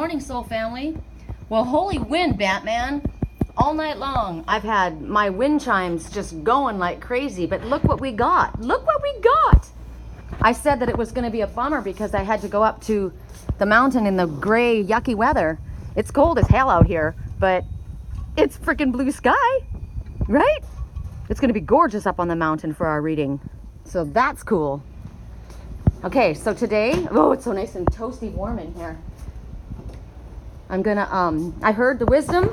morning, soul family. Well, holy wind, Batman. All night long, I've had my wind chimes just going like crazy, but look what we got. Look what we got. I said that it was going to be a bummer because I had to go up to the mountain in the gray, yucky weather. It's cold as hell out here, but it's freaking blue sky, right? It's going to be gorgeous up on the mountain for our reading. So that's cool. Okay, so today, oh, it's so nice and toasty warm in here. I'm gonna, I heard the wisdom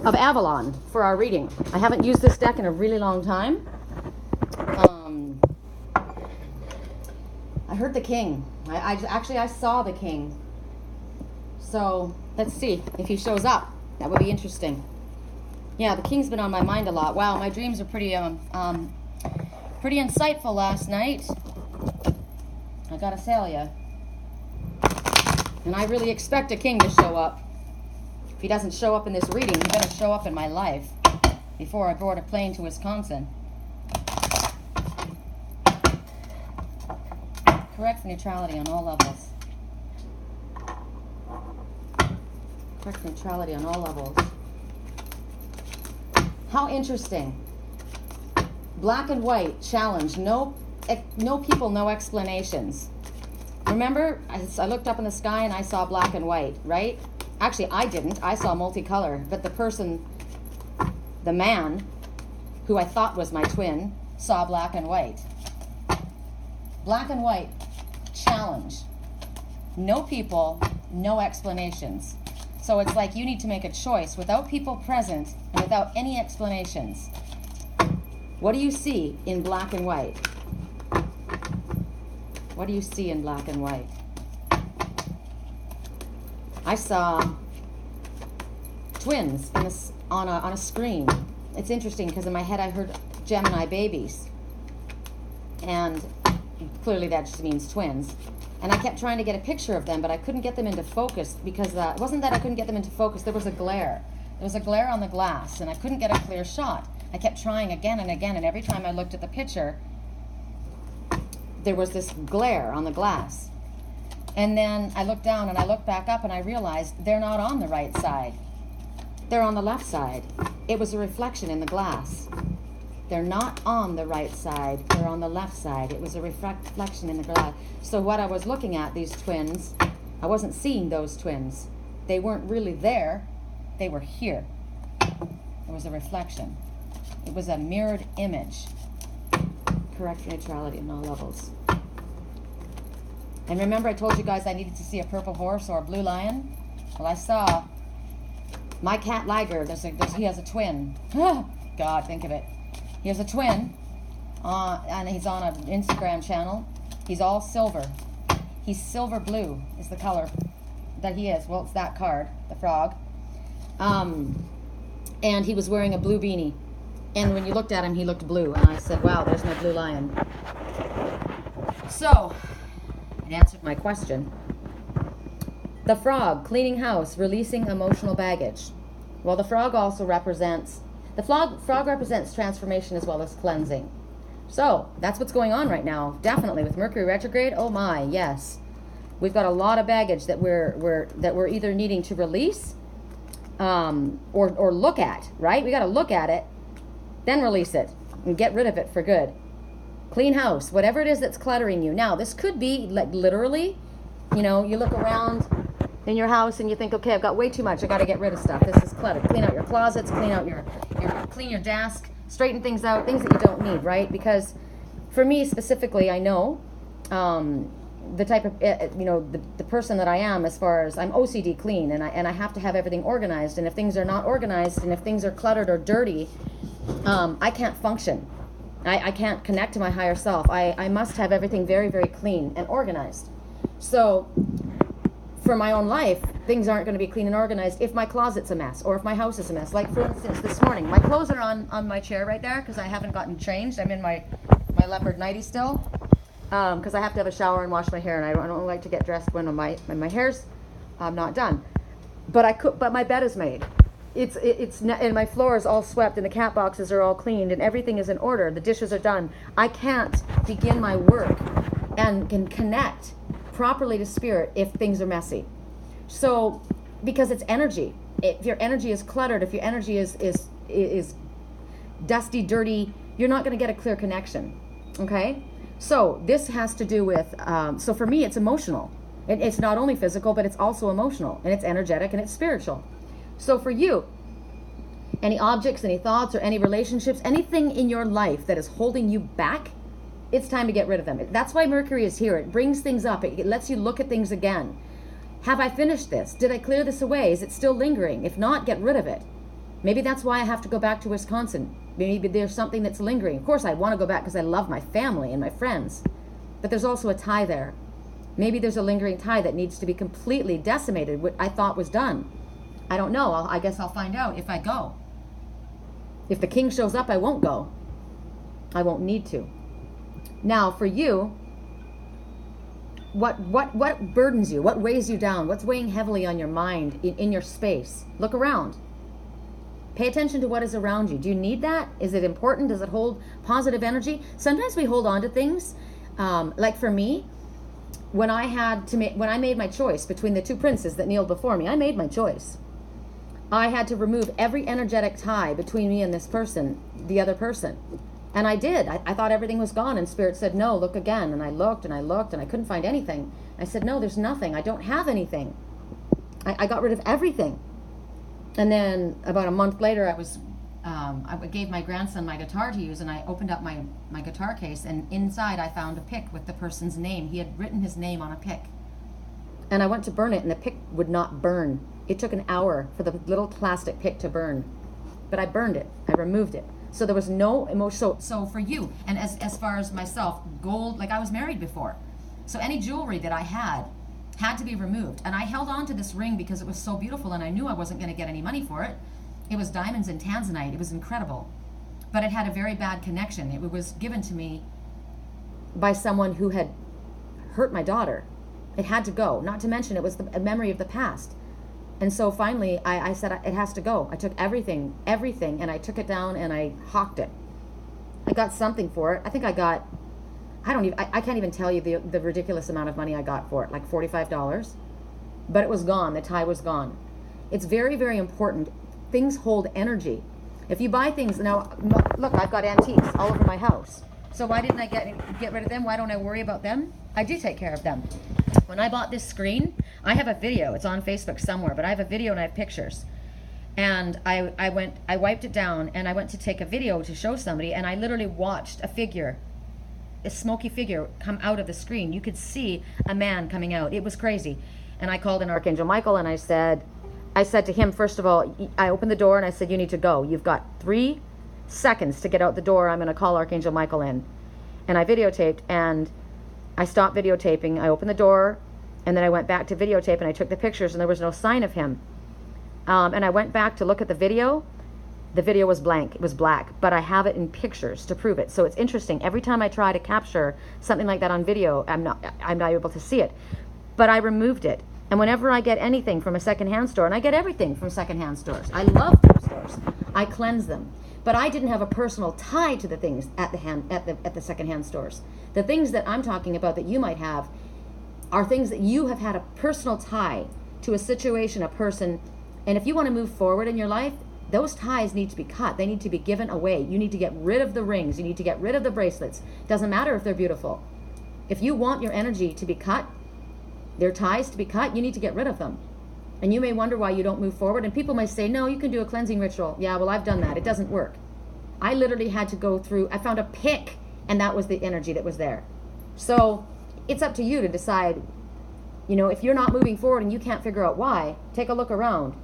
of Avalon for our reading. I haven't used this deck in a really long time. I heard the king. I saw the king. So let's see if he shows up. That would be interesting. Yeah, the king's been on my mind a lot. Wow, my dreams are pretty insightful last night. I gotta tell you. And I really expect a king to show up. If he doesn't show up in this reading, he better show up in my life before I board a plane to Wisconsin. Correct neutrality on all levels. Correct neutrality on all levels. How interesting. Black and white challenge. No people, no explanations. Remember, I looked up in the sky and I saw black and white, right? Actually, I didn't. I saw multicolor. But the person, the man, who I thought was my twin, saw black and white. Black and white challenge. No people, no explanations. So it's like you need to make a choice without people present and without any explanations. What do you see in black and white? What do you see in black and white? I saw twins on a screen. It's interesting because in my head I heard Gemini babies. And clearly that just means twins. And I kept trying to get a picture of them, but I couldn't get them into focus because it wasn't that I couldn't get them into focus. There was a glare. There was a glare on the glass, and I couldn't get a clear shot. I kept trying again and again, and every time I looked at the picture, there was this glare on the glass. And then I looked down and I looked back up and I realized they're not on the right side. They're on the left side. It was a reflection in the glass. They're not on the right side. They're on the left side. It was a reflection in the glass. So what I was looking at, these twins, I wasn't seeing those twins. They weren't really there. They were here. It was a reflection. It was a mirrored image. Correct neutrality on all levels. And remember I told you guys I needed to see a purple horse or a blue lion? Well, I saw my cat Liger. He has a twin. God, think of it. He has a twin, and he's on an Instagram channel. He's all silver. He's silver blue is the color that he is. Well, it's that card, the frog. And he was wearing a blue beanie. And when you looked at him, he looked blue. And I said, wow, there's my blue lion. So, it answered my question. The frog, cleaning house, releasing emotional baggage. Well, the frog also represents, frog represents transformation as well as cleansing. So, that's what's going on right now. Definitely with Mercury retrograde. Oh my, yes. We've got a lot of baggage that we're either needing to release or look at, right? We got to look at it, then release it and get rid of it for good. Clean house, whatever it is that's cluttering you. Now, this could be like literally, you look around in your house and you think, okay, I've got way too much. I got to get rid of stuff. This is cluttered. Clean out your closets, clean your desk, straighten things out, things that you don't need, right? Because for me specifically, I know the type of, the person that I am as far as I'm OCD clean and I have to have everything organized. And if things are not organized and if things are cluttered or dirty, I can't function. I can't connect to my higher self. I must have everything very, very clean and organized. So for my own life, things aren't going to be clean and organized if my closet's a mess or if my house is a mess. Like, for instance, this morning, my clothes are on my chair right there because I haven't gotten changed. I'm in my leopard nightie still because I have to have a shower and wash my hair, and I don't like to get dressed when my hair's not done. But my bed is made. And my floor is all swept and the cat boxes are all cleaned and everything is in order. The dishes are done. I can't begin my work and can connect properly to spirit if things are messy. So because it's energy. If your energy is cluttered, if your energy is dusty, dirty, you're not going to get a clear connection. Okay? So this has to do with, so for me, it's emotional. It's not only physical, but it's also emotional, and it's energetic, and it's spiritual. So for you, any objects, any thoughts, or any relationships, anything in your life that is holding you back, it's time to get rid of them. That's why Mercury is here. It brings things up. It lets you look at things again. Have I finished this? Did I clear this away? Is it still lingering? If not, get rid of it. Maybe that's why I have to go back to Wisconsin. Maybe there's something that's lingering. Of course, I want to go back because I love my family and my friends. But there's also a tie there. Maybe there's a lingering tie that needs to be completely decimated, what I thought was done. I don't know. I guess I'll find out if I go. If the king shows up, I won't go. I won't need to. Now, for you, what burdens you? What weighs you down? What's weighing heavily on your mind, in your space? Look around. Pay attention to what is around you. Do you need that? Is it important? Does it hold positive energy? Sometimes we hold on to things. Like for me, when I made my choice between the two princes that kneeled before me, I made my choice. I had to remove every energetic tie between me and this person, the other person. And I did. I thought everything was gone, and Spirit said, no, look again. And I looked, and I couldn't find anything. I said, no, there's nothing. I don't have anything. I got rid of everything. And then about a month later, I gave my grandson my guitar to use, and I opened up my guitar case, and inside I found a pick with the person's name. He had written his name on a pick. And I went to burn it, and the pick would not burn. It took an hour for the little plastic pick to burn. But I burned it. I removed it. So there was no emotion. So for you, and as far as myself, gold, like I was married before. So any jewelry that I had to be removed. And I held on to this ring because it was so beautiful, and I knew I wasn't going to get any money for it. It was diamonds and tanzanite. It was incredible. But it had a very bad connection. It was given to me by someone who had hurt my daughter. It had to go. Not to mention it was a memory of the past. And so finally, I said, it has to go. I took everything, and I took it down and I hawked it. I got something for it. I think I got, I can't even tell you the ridiculous amount of money I got for it, like $45. But it was gone. The tie was gone. It's very, very important. Things hold energy. If you buy things, now, look, I've got antiques all over my house. So why didn't I get rid of them? Why don't I worry about them? I do take care of them. When I bought this screen, I have a video. It's on Facebook somewhere, but I have a video and I have pictures. And I wiped it down, and I went to take a video to show somebody, and I literally watched a smoky figure come out of the screen. You could see a man coming out. It was crazy. And I called in Archangel Michael, and I said to him, first of all, I opened the door and I said, you need to go. You've got 3 seconds to get out the door. I'm going to call Archangel Michael in. And I videotaped, and I stopped videotaping. I opened the door, and then I went back to videotape, and I took the pictures, and there was no sign of him. And I went back to look at the video. The video was blank. It was black, but I have it in pictures to prove it. So it's interesting. Every time I try to capture something like that on video, I'm not able to see it. But I removed it. And whenever I get anything from a secondhand store, and I get everything from secondhand stores, I love thrift stores, I cleanse them. But I didn't have a personal tie to the things at the secondhand stores. The things that I'm talking about that you might have are things that you have had a personal tie to a situation, a person. And if you want to move forward in your life, those ties need to be cut. They need to be given away. You need to get rid of the rings. You need to get rid of the bracelets. Doesn't matter if they're beautiful. If you want your energy to be cut, their ties to be cut, you need to get rid of them. And you may wonder why you don't move forward. And people might say, no, you can do a cleansing ritual. Yeah, well, I've done that. It doesn't work. I literally had to go through, I found a pick, and that was the energy that was there. So it's up to you to decide, if you're not moving forward and you can't figure out why, take a look around.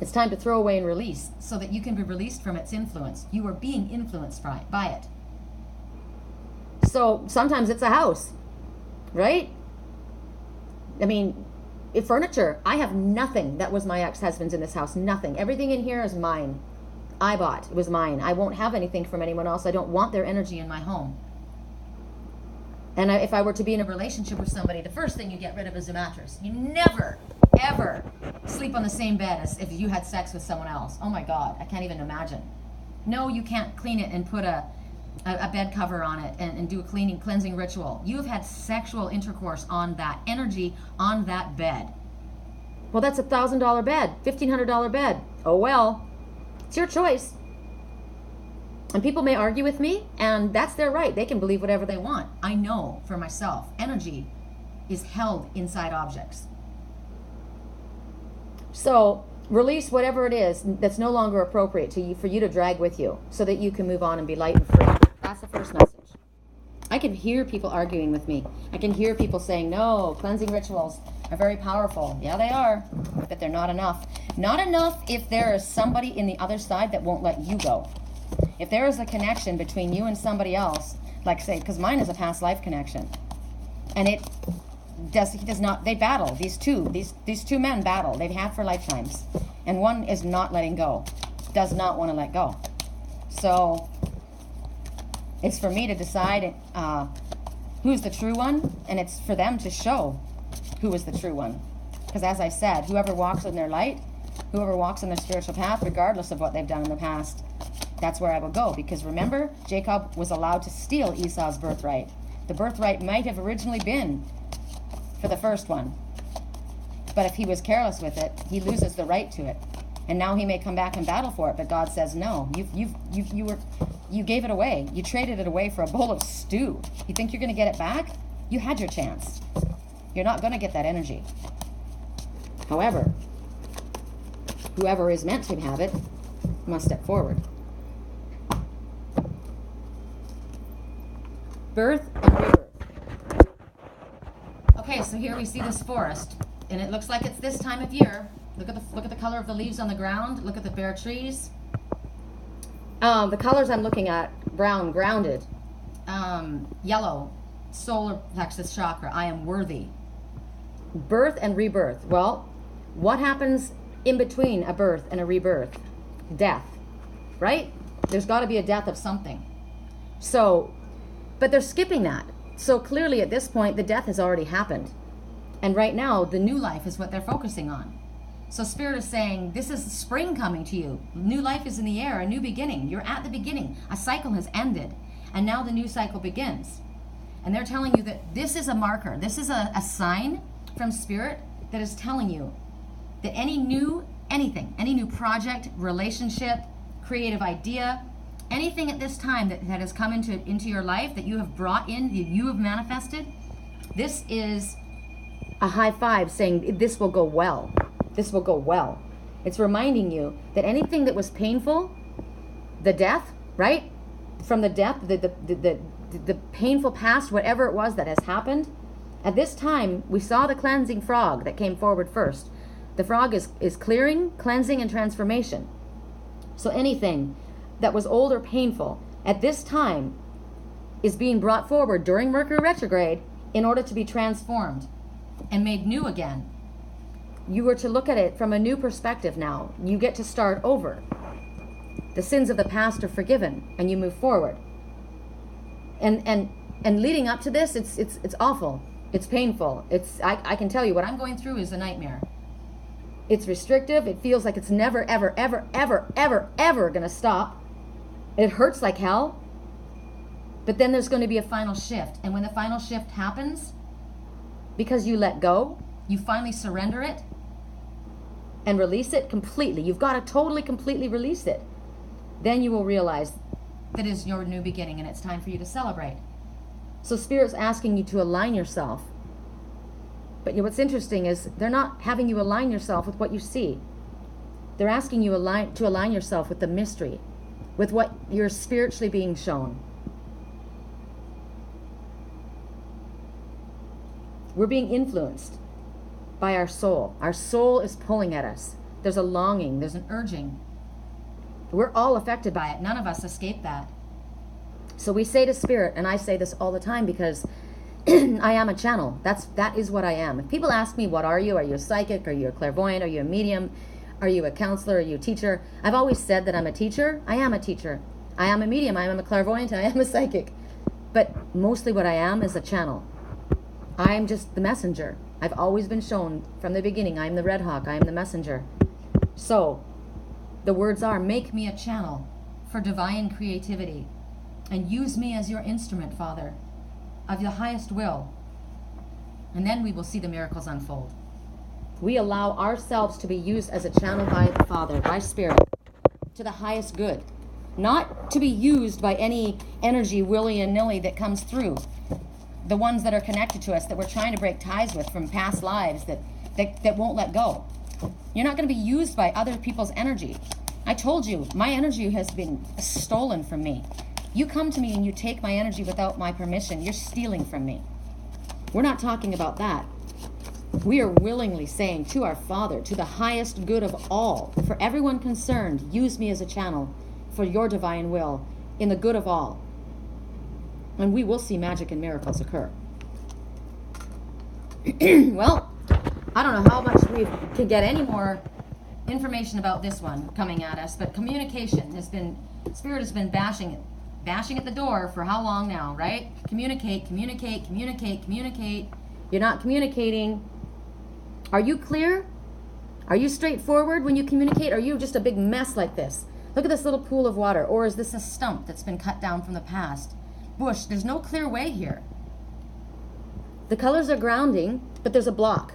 It's time to throw away and release so that you can be released from its influence. You are being influenced by it. So sometimes it's a house, right? Furniture. I have nothing that was my ex-husband's in this house. Nothing. Everything in here is mine. I bought. It was mine. I won't have anything from anyone else. I don't want their energy in my home. And if I were to be in a relationship with somebody, the first thing you get rid of is a mattress. You never, ever sleep on the same bed as if you had sex with someone else. Oh my God, I can't even imagine. No, you can't clean it and put a bed cover on it and do a cleansing ritual. You have had sexual intercourse on that energy, on that bed. Well, that's $1,000 bed, $1,500 bed. Oh, well, it's your choice. And people may argue with me, and that's their right. They can believe whatever they want. I know for myself, energy is held inside objects. So release whatever it is that's no longer appropriate to you, for you to drag with you, so that you can move on and be light and free. That's the first message. I can hear people arguing with me. I can hear people saying, no, cleansing rituals are very powerful. Yeah, they are, but they're not enough. Not enough if there is somebody in the other side that won't let you go. If there is a connection between you and somebody else, like say, because mine is a past life connection, and he does not, they battle, these two men battle, they've had for lifetimes, and one is not letting go, does not want to let go. So it's for me to decide who's the true one, and it's for them to show who is the true one. Because as I said, whoever walks in their light, whoever walks in their spiritual path, regardless of what they've done in the past, that's where I will go. Because remember, Jacob was allowed to steal Esau's birthright. The birthright might have originally been for the first one, but if he was careless with it, he loses the right to it. And now he may come back and battle for it, but God says, no, you gave it away. You traded it away for a bowl of stew. You think you're going to get it back? You had your chance. You're not going to get that energy. However, whoever is meant to have it must step forward. Birth and rebirth. Okay, so here we see this forest, and it looks like it's this time of year. Look at the color of the leaves on the ground. Look at the bare trees. The colors I'm looking at: brown, grounded, yellow, solar plexus chakra. I am worthy. Birth and rebirth. Well, what happens in between a birth and a rebirth? Death, right? There's got to be a death of something. So, but they're skipping that. So clearly at this point, the death has already happened. And right now, the new life is what they're focusing on. So Spirit is saying, this is spring coming to you. New life is in the air, a new beginning. You're at the beginning. A cycle has ended. And now the new cycle begins. And they're telling you that this is a marker. This is a sign from Spirit that is telling you that any new project, relationship, creative idea, anything at this time that has come into your life, that you have brought in, that you have manifested, this is a high five saying this will go well. This will go well. It's reminding you that anything that was painful, the death, right? From the death, the painful past, whatever it was that has happened, at this time, we saw the cleansing frog that came forward first. The frog is clearing, cleansing, and transformation. So anything that was old or painful at this time is being brought forward during Mercury retrograde in order to be transformed and made new again. You were to look at it from a new perspective now. You get to start over. The sins of the past are forgiven and you move forward. And leading up to this, it's awful. It's painful. I can tell you what I'm going through is a nightmare. It's restrictive. It feels like it's never, ever, ever, ever, ever, ever going to stop. It hurts like hell. But then there's going to be a final shift. And when the final shift happens, because you let go, you finally surrender it and release it completely. You've got to totally, completely release it. Then you will realize that is your new beginning and it's time for you to celebrate. So Spirit's asking you to align yourself. But what's interesting is they're not having you align yourself with what you see. They're asking you to align yourself with the mystery, with what you're spiritually being shown. We're being influenced by our soul. Our soul is pulling at us. There's a longing, there's an urging. We're all affected by it. None of us escape that. So we say to Spirit, and I say this all the time because I am a channel. That is what I am. If people ask me, what are you? Are you a psychic? Are you a clairvoyant? Are you a medium? Are you a counselor? Are you a teacher? I've always said that I'm a teacher. I am a teacher. I am a medium. I am a clairvoyant. I am a psychic. But mostly what I am is a channel. I am just the messenger. I've always been shown from the beginning, I am the Red Hawk. I am the messenger. So the words are, make me a channel for divine creativity and use me as your instrument, Father, of the highest will. And then we will see the miracles unfold. We allow ourselves to be used as a channel by the Father, by Spirit, to the highest good. Not to be used by any energy willy-nilly that comes through. The ones that are connected to us that we're trying to break ties with from past lives that won't let go. You're not going to be used by other people's energy. I told you, my energy has been stolen from me. You come to me and you take my energy without my permission. You're stealing from me. We're not talking about that. We are willingly saying to our Father, to the highest good of all, for everyone concerned, use me as a channel for your divine will in the good of all. And we will see magic and miracles occur. Well, I don't know how much we can get any more information about this one coming at us, but communication has been, Spirit has been bashing at the door for how long now, right? Communicate, communicate, communicate, communicate. You're not communicating. Are you clear? Are you straightforward when you communicate? Are you just a big mess like this? Look at this little pool of water. Or is this a stump that's been cut down from the past? Bush, there's no clear way here. The colors are grounding, but there's a block.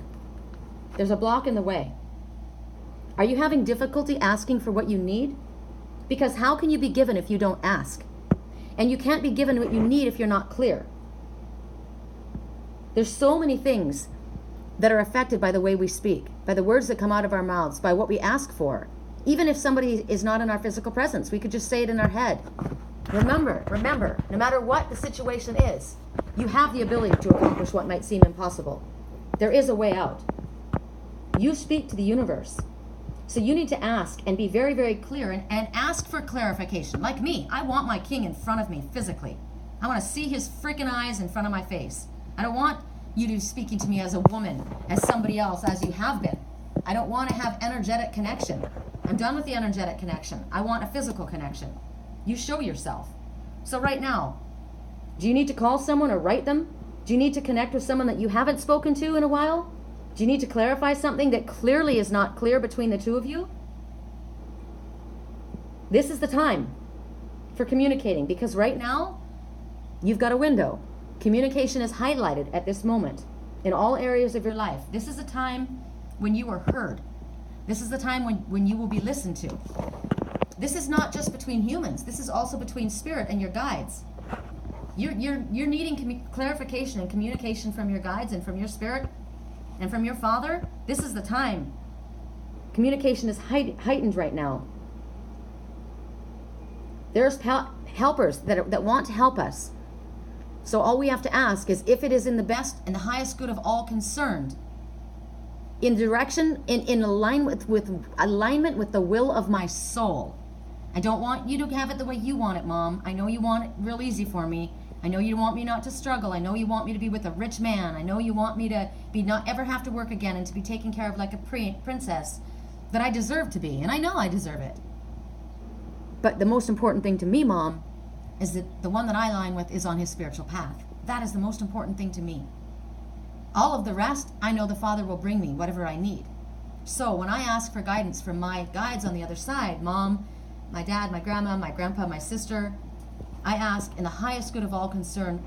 There's a block in the way. Are you having difficulty asking for what you need? Because how can you be given if you don't ask? And you can't be given what you need if you're not clear. There's so many things that are affected by the way we speak, by the words that come out of our mouths, by what we ask for. Even if somebody is not in our physical presence, we could just say it in our head. Remember, no matter what the situation is, you have the ability to accomplish what might seem impossible. There is a way out. You speak to the universe. So you need to ask and be very, very clear and ask for clarification. Like me, I want my king in front of me physically. I want to see his freaking eyes in front of my face. I don't want you to be speaking to me as a woman, as somebody else, as you have been. I don't want to have energetic connection. I'm done with the energetic connection. I want a physical connection. You show yourself. So right now, do you need to call someone or write them? Do you need to connect with someone that you haven't spoken to in a while? Do you need to clarify something that clearly is not clear between the two of you? This is the time for communicating, because right now, you've got a window. Communication is highlighted at this moment in all areas of your life. This is a time when you are heard. This is the time when you will be listened to. This is not just between humans. This is also between spirit and your guides. You're needing clarification and communication from your guides and from your spirit and from your Father. This is the time. Communication is heightened right now. There's helpers that want to help us. So all we have to ask is if it is in the best and the highest good of all concerned, in direction, in alignment with the will of my soul. I don't want you to have it the way you want it, Mom. I know you want it real easy for me. I know you want me not to struggle. I know you want me to be with a rich man. I know you want me to be not ever have to work again and to be taken care of like a princess that I deserve to be. And I know I deserve it. But the most important thing to me, Mom, is that the one that I align with is on his spiritual path. That is the most important thing to me. All of the rest, I know the Father will bring me whatever I need. So when I ask for guidance from my guides on the other side, Mom, my dad, my grandma, my grandpa, my sister, I ask in the highest good of all concern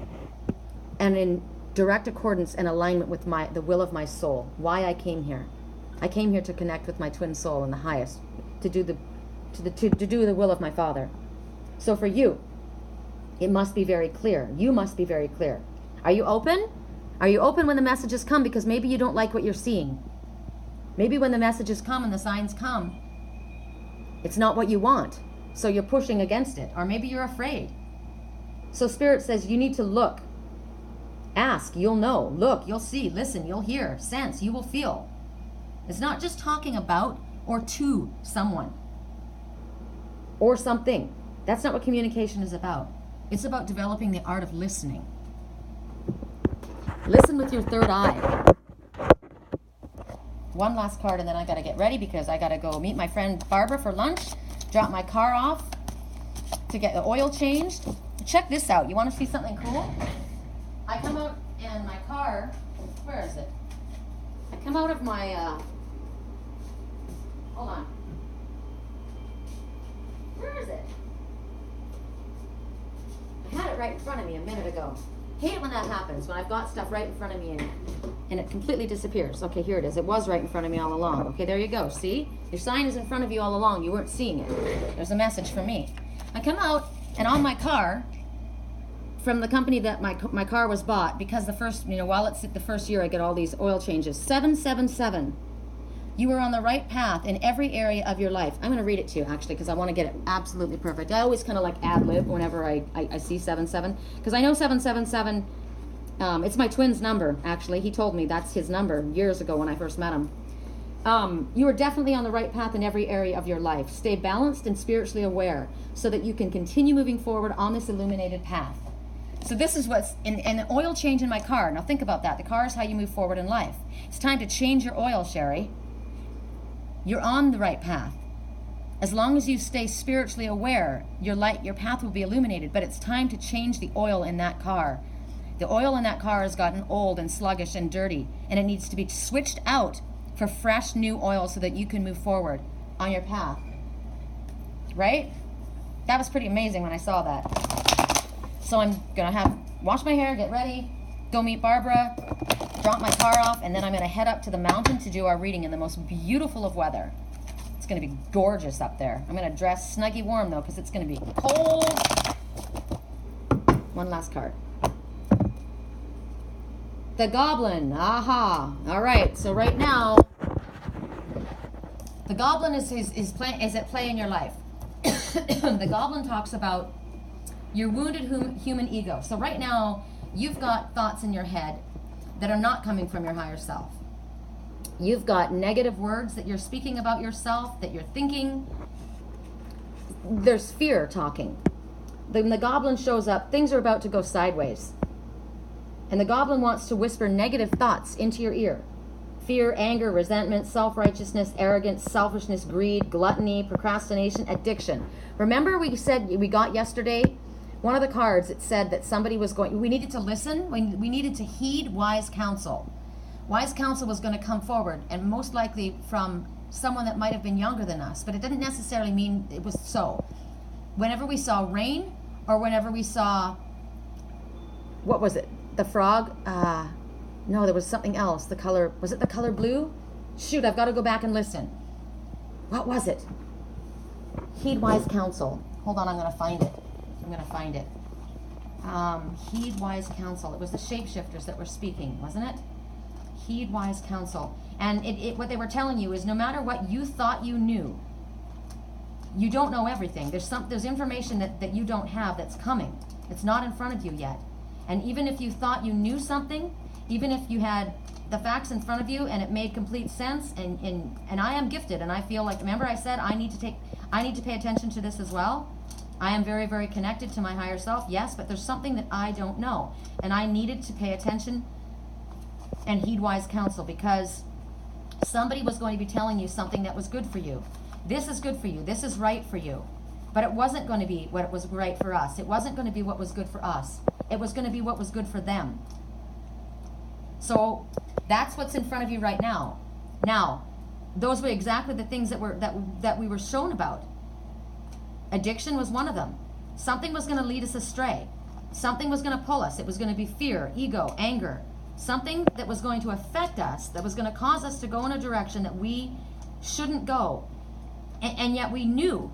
and in direct accordance and alignment with the will of my soul, why I came here. I came here to connect with my twin soul in the highest, to do the will of my Father. So for you, it must be very clear. You must be very clear. Are you open? Are you open when the messages come? Because maybe you don't like what you're seeing. Maybe when the messages come and the signs come, it's not what you want. So you're pushing against it. Or maybe you're afraid. So Spirit says you need to look. Ask, you'll know. Look, you'll see. Listen, you'll hear. Sense, you will feel. It's not just talking about or to someone or something. That's not what communication is about. It's about developing the art of listening. Listen with your third eye. One last card and then I got to get ready because I got to go meet my friend Barbara for lunch, drop my car off to get the oil changed. Check this out. You want to see something cool? I come out and my car, where is it? I come out of my, hold on. Where is it? I had it right in front of me a minute ago. Hate it when that happens, when I've got stuff right in front of me and and it completely disappears. Okay, here it is. It was right in front of me all along. Okay, there you go. See? Your sign is in front of you all along. You weren't seeing it. There's a message from me. I come out, and on my car, from the company that my car was bought, because the first, while it's the first year, I get all these oil changes. 777. You are on the right path in every area of your life. I'm going to read it to you, actually, because I want to get it absolutely perfect. I always kind of like ad-lib whenever I see 77, because I know 777, it's my twin's number, actually. He told me that's his number years ago when I first met him. You are definitely on the right path in every area of your life. Stay balanced and spiritually aware so that you can continue moving forward on this illuminated path. So this is what's in an oil change in my car. Now think about that. The car is how you move forward in life. It's time to change your oil, Sherri. You're on the right path. As long as you stay spiritually aware, your path will be illuminated, but it's time to change the oil in that car. The oil in that car has gotten old and sluggish and dirty, and it needs to be switched out for fresh new oil so that you can move forward on your path. Right? That was pretty amazing when I saw that. So I'm going to wash my hair, get ready, go meet Barbara, drop my car off, and then I'm going to head up to the mountain to do our reading in the most beautiful of weather. It's going to be gorgeous up there. I'm going to dress snuggy warm, though, because it's going to be cold. One last card. The Goblin. Aha. All right. So right now, the Goblin is at play in your life. The Goblin talks about your wounded human ego. So right now, you've got thoughts in your head that are not coming from your higher self. You've got negative words that you're speaking about yourself, that you're thinking. There's fear talking. When the Goblin shows up, things are about to go sideways. And the Goblin wants to whisper negative thoughts into your ear. Fear, anger, resentment, self-righteousness, arrogance, selfishness, greed, gluttony, procrastination, addiction. Remember we got yesterday, one of the cards, it said that we needed to listen, we needed to heed wise counsel. Wise counsel was going to come forward, and most likely from someone that might have been younger than us, but it didn't necessarily mean it was so. Whenever we saw rain, or whenever we saw, what was it? The frog? No, there was something else. Was it the color blue? Shoot, I've got to go back and listen. What was it? Heed wise counsel. Hold on, I'm going to find it. Heed wise counsel. It was the shapeshifters that were speaking, wasn't it? Heed wise counsel. And what they were telling you is no matter what you thought you knew, you don't know everything. There's information that you don't have that's coming. It's not in front of you yet. And even if you thought you knew something, even if you had the facts in front of you and it made complete sense, and I am gifted, and I feel like, remember I said I need to pay attention to this as well. I am very, very connected to my higher self, yes, but there's something that I don't know. And I needed to pay attention and heed wise counsel because somebody was going to be telling you something that was good for you. This is good for you. This is right for you. But it wasn't going to be what was right for us. It wasn't going to be what was good for us. It was going to be what was good for them. So that's what's in front of you right now. Now, those were exactly the things that we were shown about. Addiction was one of them. Something was going to lead us astray. Something was going to pull us. It was going to be fear, ego, anger. Something that was going to affect us, that was going to cause us to go in a direction that we shouldn't go. And yet we knew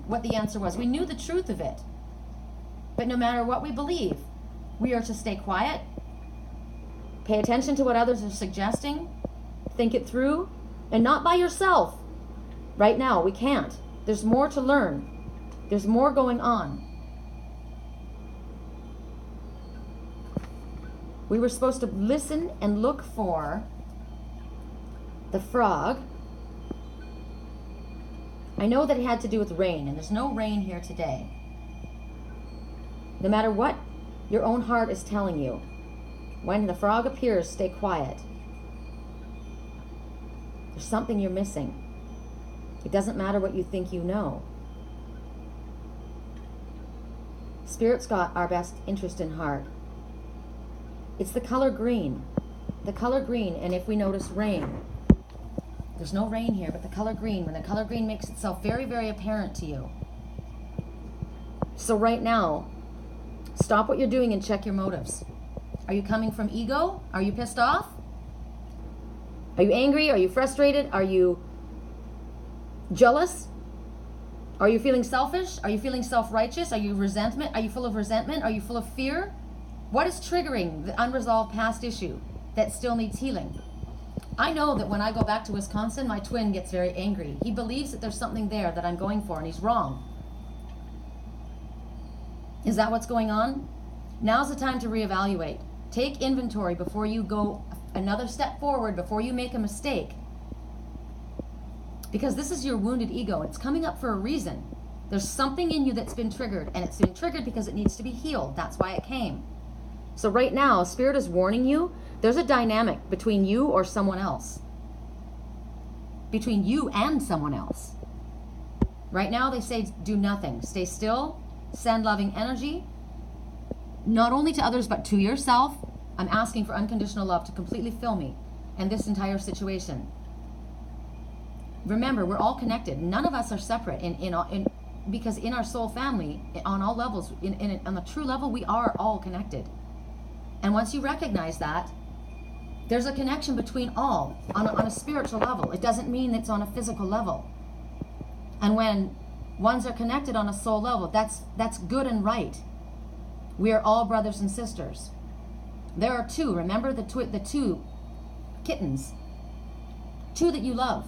what the answer was. We knew the truth of it. But no matter what we believe, we are to stay quiet, pay attention to what others are suggesting, think it through, and not by yourself. Right now, we can't. There's more to learn. There's more going on. We were supposed to listen and look for the frog. I know that it had to do with rain, and there's no rain here today. No matter what your own heart is telling you, when the frog appears, stay quiet. There's something you're missing. It doesn't matter what you think you know. Spirit's got our best interest in heart. It's the color green. The color green, and if we notice rain, there's no rain here, but the color green, when the color green makes itself very, very apparent to you. So right now, stop what you're doing and check your motives. Are you coming from ego? Are you pissed off? Are you angry? Are you frustrated? Are you jealous? Are you feeling selfish? Are you feeling self-righteous? Are you resentment? Are you full of resentment? Are you full of fear? What is triggering the unresolved past issue that still needs healing? I know that when I go back to Wisconsin, my twin gets very angry. He believes that there's something there that I'm going for, and he's wrong. Is that what's going on? Now's the time to reevaluate. Take inventory before you go another step forward, before you make a mistake. Because this is your wounded ego. It's coming up for a reason. There's something in you that's been triggered, and it's been triggered because it needs to be healed. That's why it came. So right now, Spirit is warning you, there's a dynamic between you or someone else. Between you and someone else. Right now, they say do nothing. Stay still, send loving energy, not only to others, but to yourself. I'm asking for unconditional love to completely fill me and this entire situation. Remember, we're all connected. None of us are separate because in our soul family, on all levels, on the true level, we are all connected. And once you recognize that, there's a connection between all on a spiritual level. It doesn't mean it's on a physical level. And when ones are connected on a soul level, that's good and right. We are all brothers and sisters. There are two. Remember the two kittens. Two that you love.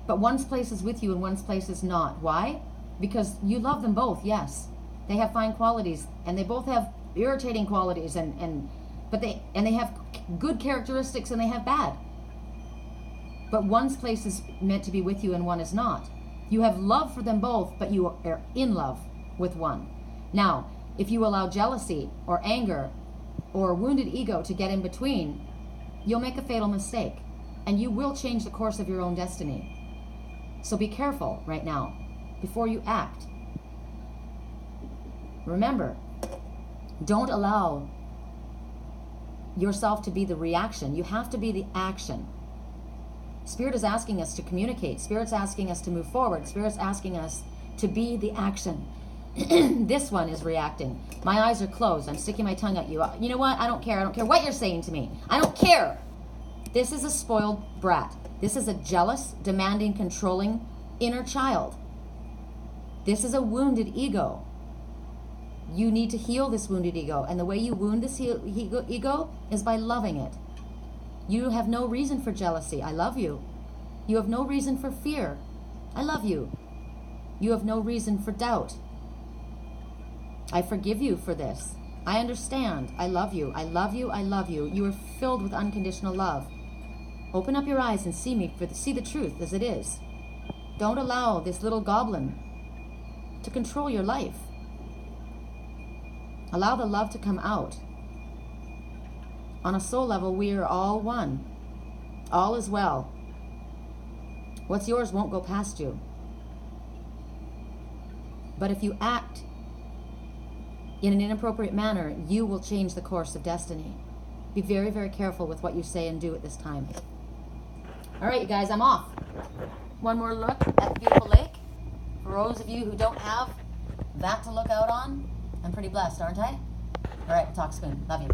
But one's place is with you and one's place is not. Why? Because you love them both, yes. They have fine qualities, and they both have irritating qualities, but they have good characteristics and they have bad. But one's place is meant to be with you and one is not. You have love for them both, but you are in love with one. Now, if you allow jealousy or anger or wounded ego to get in between, you'll make a fatal mistake, and you will change the course of your own destiny. So be careful right now before you act. Remember, don't allow yourself to be the reaction. You have to be the action. Spirit is asking us to communicate. Spirit's asking us to move forward. Spirit's asking us to be the action. This one is reacting. My eyes are closed. I'm sticking my tongue at you. You know what? I don't care. I don't care what you're saying to me. I don't care. This is a spoiled brat. This is a jealous, demanding, controlling inner child. This is a wounded ego. You need to heal this wounded ego. And the way you wound this ego is by loving it. You have no reason for jealousy. I love you. You have no reason for fear. I love you. You have no reason for doubt. I forgive you for this. I understand. I love you. I love you. I love you. You are filled with unconditional love. Open up your eyes and see me, see the truth as it is. Don't allow this little goblin to control your life. Allow the love to come out. On a soul level, we are all one. All is well. What's yours won't go past you. But if you act in an inappropriate manner, you will change the course of destiny. Be very, very careful with what you say and do at this time. All right, you guys, I'm off. One more look at the beautiful lake. For those of you who don't have that to look out on, I'm pretty blessed, aren't I? All right, we'll talk soon. Love you.